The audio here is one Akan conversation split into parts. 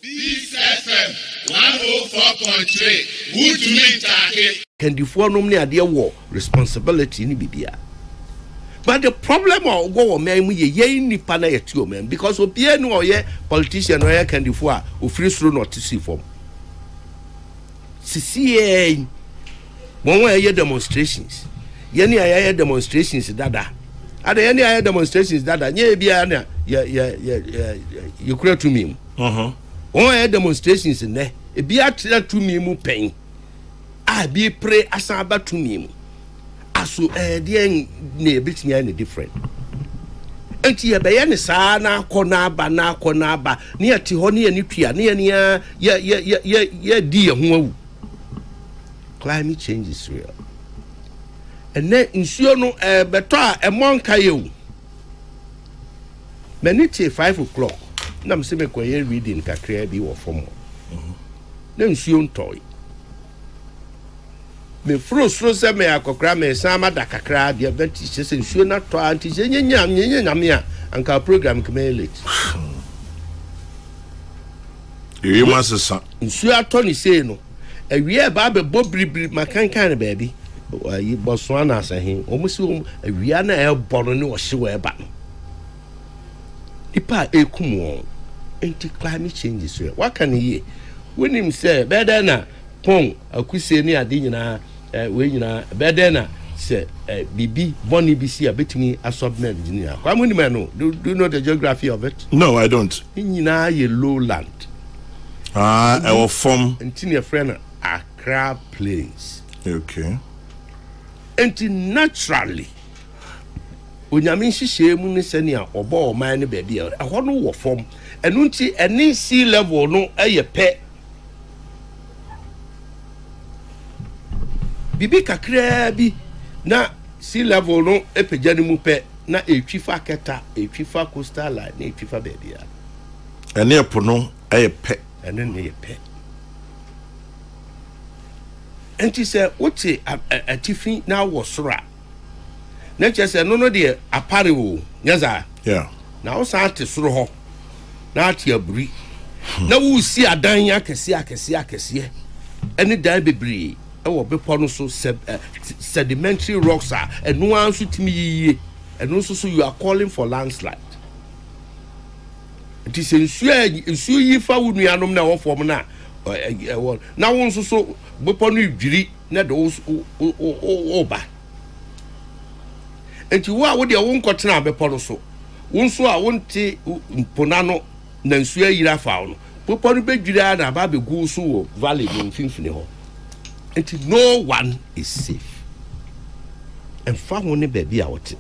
This FM 104.3. Good to meet you. Can the four normally idea war responsibility in Bibia? But the problem of go man ye ni pana ye two men because of the no ye politician or can the four who free through not to see form. CCA one way demonstrations. Yenny I demonstrations dada. Are there any demonstrations dada? Ye be ana you create to me. One demonstrations in there. A be at to me mu pain. I be pray as about to me. Aso dear near bit me any different. And ye be any sana konaba na konaba near Tihoni and Nipia near dear who climate change is real. And then ensure no better among Kayo. Menite 5 o'clock. Nam se me koye reading kakra bi wo fom. Na nsuo ntoi. Me frustro se me akokra me sama da kakra dia beti se nsuo na to anti se nyenya a anka program keme late. You must say nsuo atoni sei no. Awie ba be bobribri makankan ba bi. Yi boso na asahin. Omusi awie na e bono ne wo hye eba. Ipa ekumo anti climate change is real. What can he when him say better na pon akuse ni ade nyina we nyina better na say bibi boni bisi abetimi asubmed engineer. Kwa muni no do you know the geography of it? No, I don't. Nyina ye lowland. Our form anti your friend Accra Plains. Okay. Anti naturally onyame hihye mu ne sene a obo oman ne ba bia ho no wo fom enu nti eni sea level no eye pe bibi kakra bi na sea level no epejani mu pe na etwifa keta etwifa coastal line na etwifa ba bia ene epo no eye pe ene ne ye pe enti se wote atifi na wo sora na chese no de apare wo nyaza yeah na wo sa ate soro ho na ate aburi na wo si adan akese eni dan bebre e wo bepo no so sedimentary rocks enu anso timi yiye enu so you are calling for landslide. It is nsu yi fa wo nuanom na wo form na na wo nso so bepo no dwiri na de wo ba enti wo a wo de wo nkotena abepo no so wo nso a wo nte mpona no na nsu ayira fa no popo no bedwira na ba begu so wo valley no mfimfini ho enti no one is safe and fa ho ne ba bia wote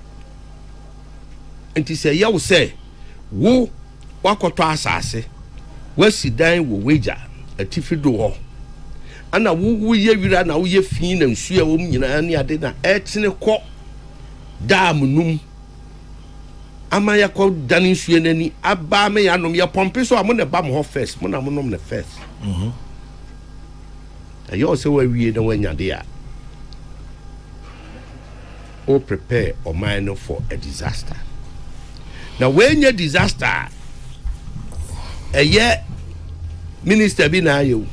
enti se ye wo se wo wakoto asase wasidan wo weja atifido ho ana wo ye wira na wo ye fi na nsu a wo nyina ne ade na etene kɔ dam num amaya ko danin suye nani aba me yanom ya pompe so amone ba mo first mo na mo nom ne first ayo se wa wie na wanya de a o prepare or mind for a disaster. Now when your disaster minister bi na ayo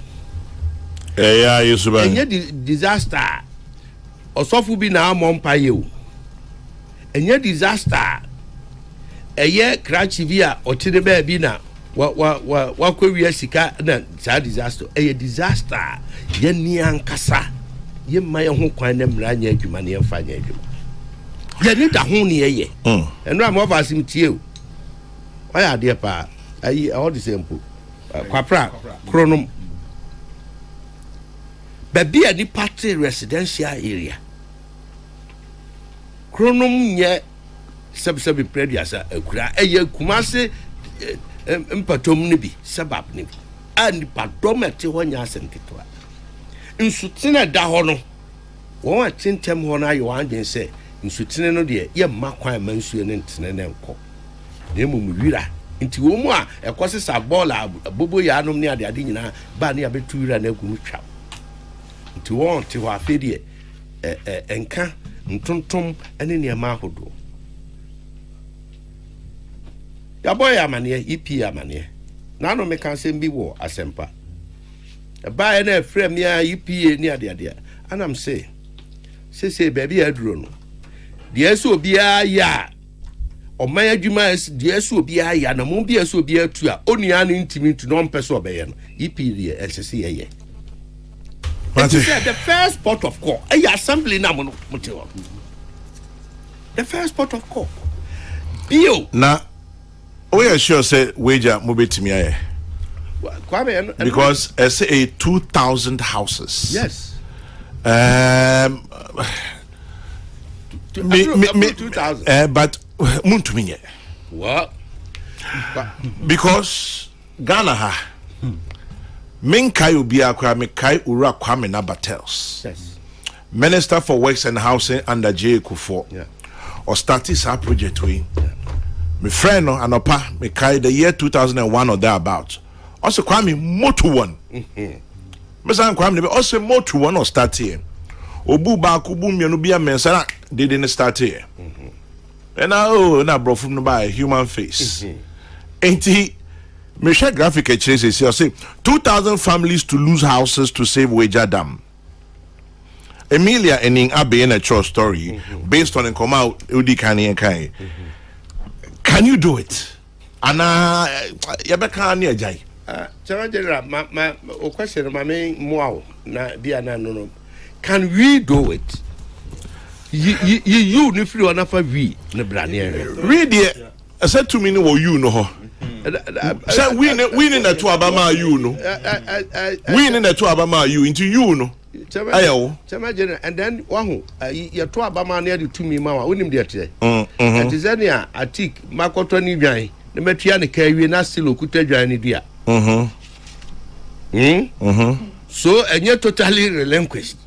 yesuba disaster osofu bi na amompa yo enye disaster krachivia otide ba bi na wa kwewia sika na sa disaster disaster ye ni ankasa ye maye ho kwan na mra nya adwuma ne fa nya adwuma ye ni da ho ne ye eno am over sim tie o ya de pa ayi all the same po kwapra kronom ba bi ani party residential area kronom nye seb prediasa akura kumase empatom ne bi sabab ne bi ani padom ete ho nya asenketwa nsutene da ho no won atentem ho na ayo angen se nsutene no de ye makwan mansuo ne ntene ne nko na mum wira nti wo mu a ekose sa ball abobo ya anom ne ade nyina ba ne abetu wira na agum twa nti won te ho afedie enka ntontom ene ne ma ahodo ya boy amane EP amane Now no me can say be war asempa. Buy an frame ya EPA near the and I'm say baby I drone. The SOB ya or my adjumas, the SOB ya no won't be a SOB to only an intimate to non person obey EPA SCA. But you said the first port of call, a assembly number. The first port of call. Bill. Now, we are sure say wager move to me. Because I say 2,000 houses. Yes. 2,000. But Muntuminye. What? Because Ghana ha. Minkai Ubia Kwame Kai Ura Kwame Nabatels. Yes. Minister for Works and Housing under J. Kufuor. Yeah. Or started our project we. My friend no anopa me kai the year 2001 or thereabout. Also Kwame motu one. Mesa Kwame be also motu one or start here. Obu ba kubu mienu bia mensa they didn't start here. And now na bro from by human face. Ain't he? Me share graphic says say 2,000 families to lose houses to save Wager Dam. Emilia ending Abe in a true story based on come out Udi Kani and Kai. Can you do it? Ana yabeka ni ajai. General my question my main wow na dia na no. Can we do it? You ni free one for we na brane. Read there. I said to me no you know. Say we in the two abama you know. We in the two abama you into you know. Ayo. And then wahu ya two abama near the 2 me ma unim there today. And is any atik makoto ni dwan na metua ne ka wie na still okuta dwan ni dia. So enye totally relinquished.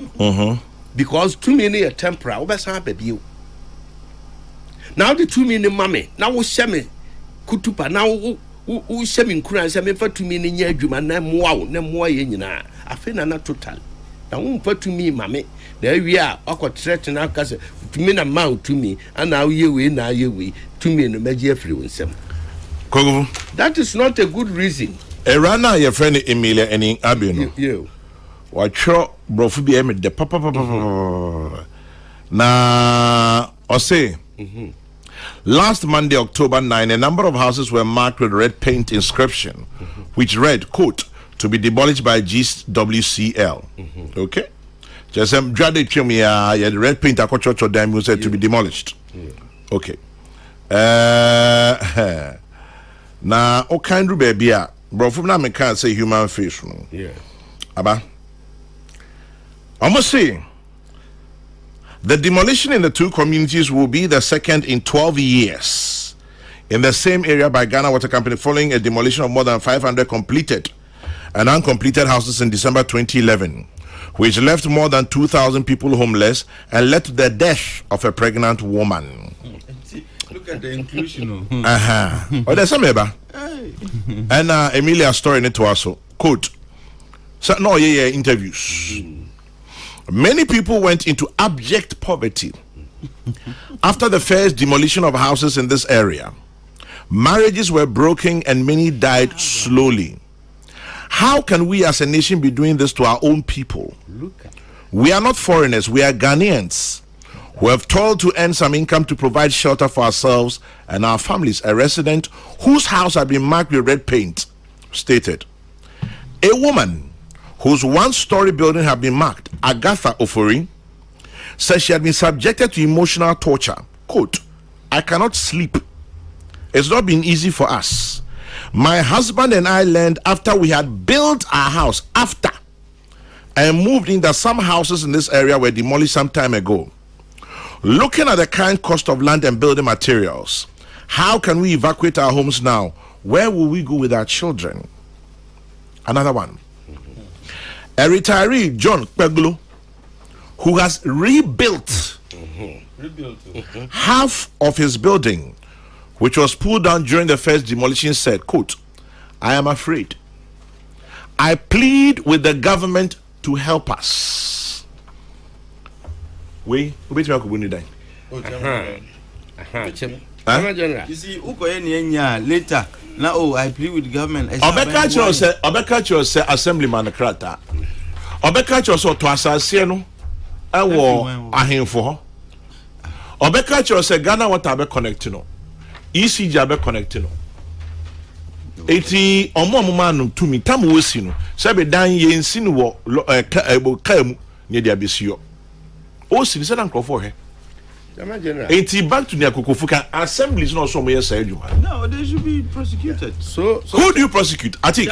Because 2 me a temporary obesan baby. Now the 2 me mame now wo sheme kutupa now wo sheme nkura se me fa 2 me nya adwuma na moa ye nyina afi na total. Na wo mfa 2 me mame na wi a akọ threat na aka se 2 me na ma 2 me ana wo ye we na ye we 2 me no maji afiri wonsem. Kokofu. That is not a good reason. Erana your friend Emilia eni Abino. You. Watcho brofu bi em de papa na o say last Monday, October 9, a number of houses were marked with red paint inscription, which read, quote, to be demolished by GWCL. Okay? Just the red paint church dam said to be demolished. Okay. Now, o kind of baby, bro, from now, I can't say human face. Yeah. Aba. I must say, the demolition in the two communities will be the second in 12 years in the same area by Ghana Water Company following a demolition of more than 500 completed and uncompleted houses in December 2011, which left more than 2,000 people homeless and led to the death of a pregnant woman. Look at the inclusion. Oh, there's some eba. And Emilia's story in it also. Quote. So, no, interviews. Many people went into abject poverty after the first demolition of houses in this area. Marriages were broken and many died slowly. How can we as a nation be doing this to our own people? We are not foreigners, we are Ghanaians who have toiled to earn some income to provide shelter for ourselves and our families. A resident whose house had been marked with red paint stated, a woman whose one-story building had been marked, Agatha Ofori, says she had been subjected to emotional torture. Quote, I cannot sleep. It's not been easy for us. My husband and I learned after we had built our house, and moved in, that some houses in this area were demolished some time ago. Looking at the current cost of land and building materials, how can we evacuate our homes now? Where will we go with our children? Another one. A retiree, John Peglo, who has rebuilt half of his building, which was pulled down during the first demolition, said, quote, I am afraid. I plead with the government to help us. Chairman General. You see, later. Now, I plead with the government. Obeka say assemblyman krata. Obeka say to asase no ewo ahemfo ho. Obeka say Ghana Water be connect no. ECG be connect no. Eti omo no tumi tam wo si no. Se be dan ye nsi no wo ka mu ne dia besio. O si se na nkrofo he. Eti back to the Kokofu assemblies not so much say no, they should be prosecuted. So who do you prosecute? I think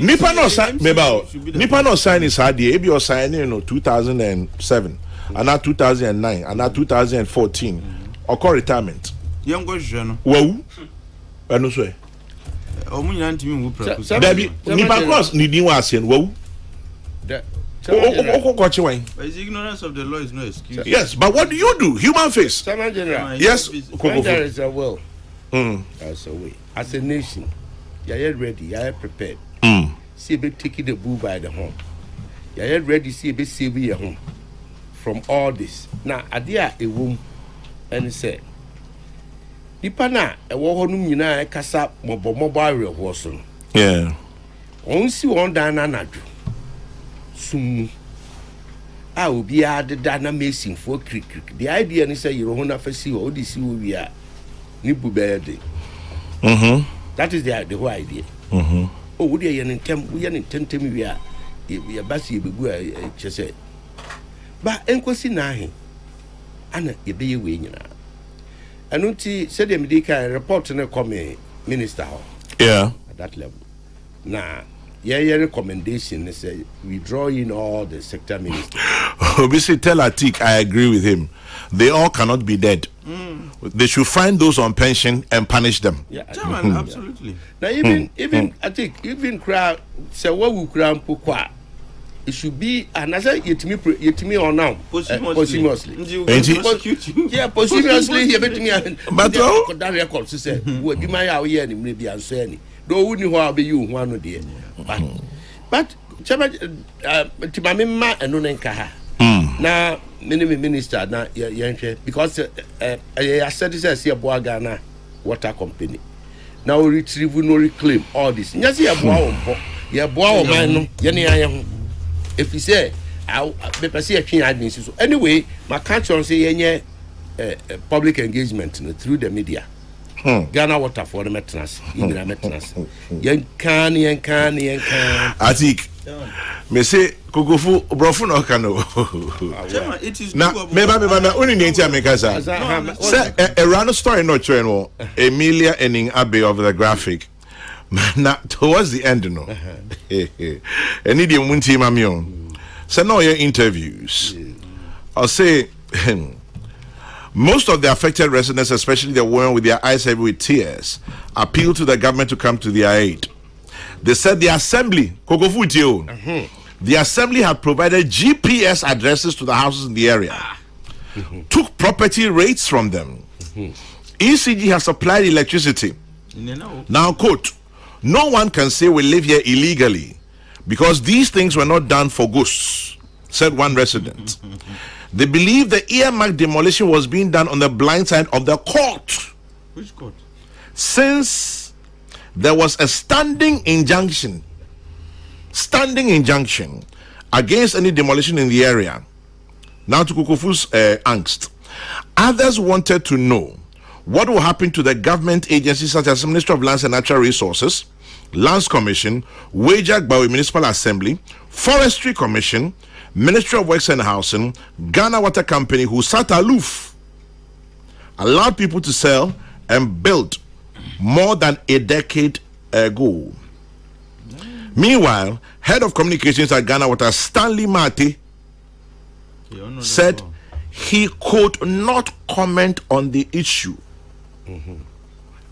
Nipa no sign Nipa no sign is hard there. Ebi o sign 2007 and now 2009 and now 2014 or retirement. Young go no. Wow. Eno so e. Omunya ntimi wo prosecute. Baby Nipa cross ni din wa asen wow. But ignorance of the law is no excuse. Yes, but what do you do? Human face. Chairman General. Yes, when there is a will, there's a way. As a nation, you are ready, you are prepared. See a bit taking the bull by the horn. You are ready, see a bit saving your home from all this. Now, Adia a womb and say, Nipana, a wohonum yina kasa mobile horse. Yeah. Only see one dana Sum obi adeda na messing for crick. The idea is say you want to see all this we are nibu bed. That is the whole idea. Oh, we are in tentem we are basi be say. But enkosi na he ana ye be we nyina. Anu ti said the medical report na come minister. Yeah. At that level. Nah. Yeah, recommendation is withdraw in all the sector ministers. Obviously, tell Atik, I agree with him. They all cannot be dead. They should find those on pension and punish them. Yeah, Chairman, absolutely. Now, even I think even crowd say what we crown pokwa. It should be another yetimi or now posthumously. Yeah, posthumously. You bet me. But that record to say what you might have here maybe answer any. Though wouldn't who be you one day. But Chairman, Timamima and Nunenkaha. Now, minister, now, because I said this as a Boagana water company. Now, retrieve no reclaim all this. Yes, you have bow man, Yanni. If you say, I'll be see a king admin. So, anyway, my country say, public engagement through the media. Ghana Water for the maintenance. Yen can. I think. Me say Kokofu brofu no kano. It is now. Me only need to make us. Say a random story no train. Emilia Enning Abbey of the Graphic. Now towards the end, no. And need you munti mamion. Say no your interviews. I'll say. Most of the affected residents, especially the one with their eyes heavy with tears, appealed to the government to come to their aid. They said the assembly, Kokofu, the assembly had provided GPS addresses to the houses in the area, took property rates from them. ECG has supplied electricity. Now, quote, no one can say we live here illegally because these things were not done for ghosts, said one resident. They believe the earmark demolition was being done on the blind side of the court. Which court? Since there was a standing injunction against any demolition in the area. Now to Kokofu's angst. Others wanted to know what will happen to the government agencies such as Ministry of Lands and Natural Resources, Lands Commission, Wajak Bawi Municipal Assembly, Forestry Commission, Ministry of Works and Housing, Ghana Water Company, who sat aloof, allowed people to sell and build more than a decade ago. Meanwhile, head of communications at Ghana Water, Stanley Mate, said he could not comment on the issue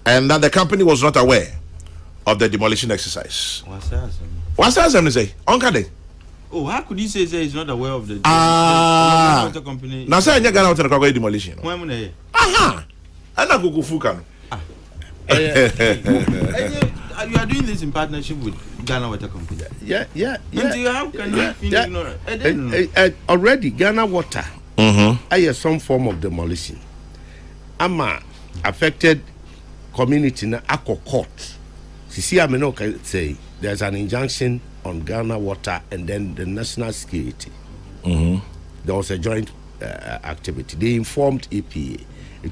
and that the company was not aware of the demolition exercise. What's that say? Oh, how could he say he's not aware of the water company? Now say Ghana Water demolition. Aha. And I go fukan. You are doing this in partnership with Ghana Water Company. Yeah. How can you ignore it? Already Ghana Water. I have some form of demolition. Ama affected community na akọ court. See, I mean, okay, say there's an injunction on Ghana Water and then the national security. There was a joint activity. They informed EPA.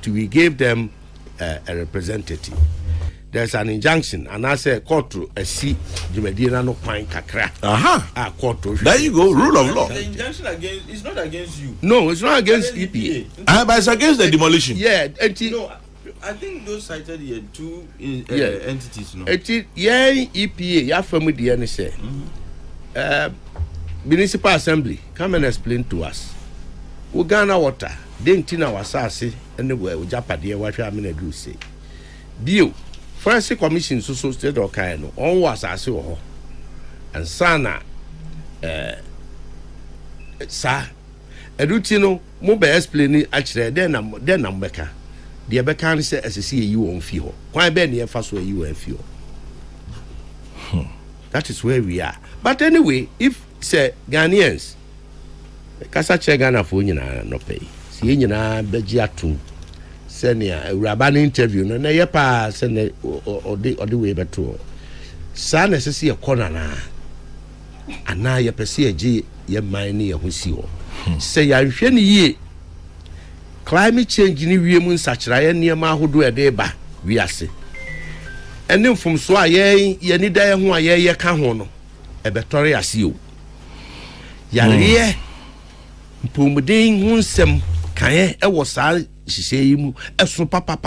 We gave them a representative. There's an injunction, and I say court to a C. Jumedina no pine kakra. Court to. There you go, rule of law. The injunction against it's not against you. No, it's not against EPA. But it's against the demolition. Yeah, no, I think those cited here two entities. No, EPA. Ya family the say. Municipal Assembly, come and explain to us. Ghana Water, didn't in our sassy anywhere with Japadi, what I mean, do say. Bio, First Commission, so state or kind, on was I saw, and Sana, sir, a routine, mobile explaining actually, then I'm Becca. The Becca said, as I see you on feel. Why Ben near first where you and feel? That is where we are. But anyway, if say Ghanaians, kasa che Ghana for nyina no pay. Si nyina beji atum. Se ne uraba interview no na ye pa se ne odi we beto. Sa na se ye corner na. Ana ye pese agi ye man ne ye hosi ho. Se ya hwe ne yie. Climate change ni wie mu nsachira ye niam ahodo e de ba wiase. Ene mfumso a ye ni da ye ho a ye ka ho no. Ebetori ase o. Yare mpomuden hu nsem kan e wo saa hihye yi mu eso papa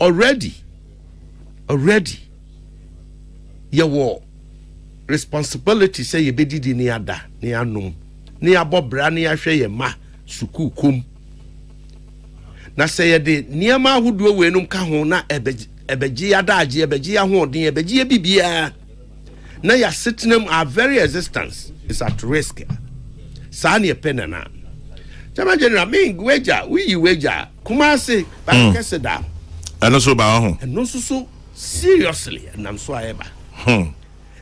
already ye wo responsibility say ye bedidi ni ada ni anom ni abobra ni ahwe ye ma suku kom na say ye de niam ahodo we num ka ho na ebeji adaje ebeji ahoden ebeji bibia na ya sitinem our very existence is at risk. Sani penana. Chama general me weja, we weja. Kumasi ba kese da. And also ba ho. And no so seriously and I'm so eba.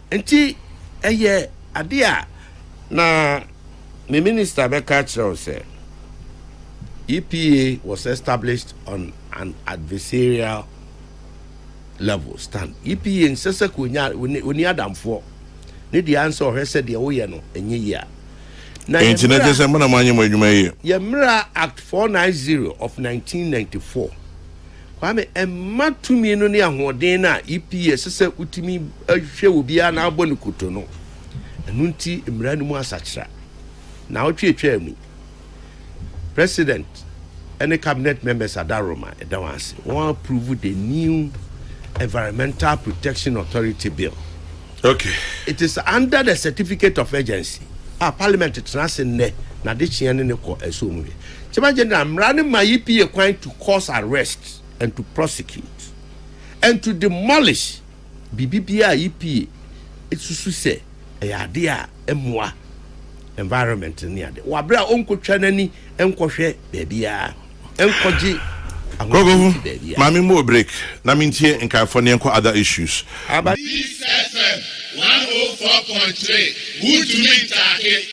Enti eye adia na me minister Beka Chiro say EPA was established on an adversarial level stand. EPA in sese kunya oni adamfo. Ne the answer he said the oye no enye ya. Na internet say mana manye mo adwuma yi. Yemra Act 490 of 1994. Kwame ematumi no ne ahoden na EPA sese utimi ahwe obi a na abɔ ne koto no. Enu nti emra no mu asachira. Na otwetwa mu. President and cabinet members at Daroma Edawansi won approve the new Environmental Protection Authority Bill. Okay. It is under the certificate of agency. Parliament transcend ne na de chiane ne ko esomwe. Chama general I'm running my EPA quite to cause arrest and to prosecute and to demolish BBPA EPA. It's to say a idea emwa environment ni ade. Wa bra onko twanani enkohwe bebia. Enkoji Kokofu, mami mo break. Na mintie in California and other issues. This FM 104.3. Good to meet you.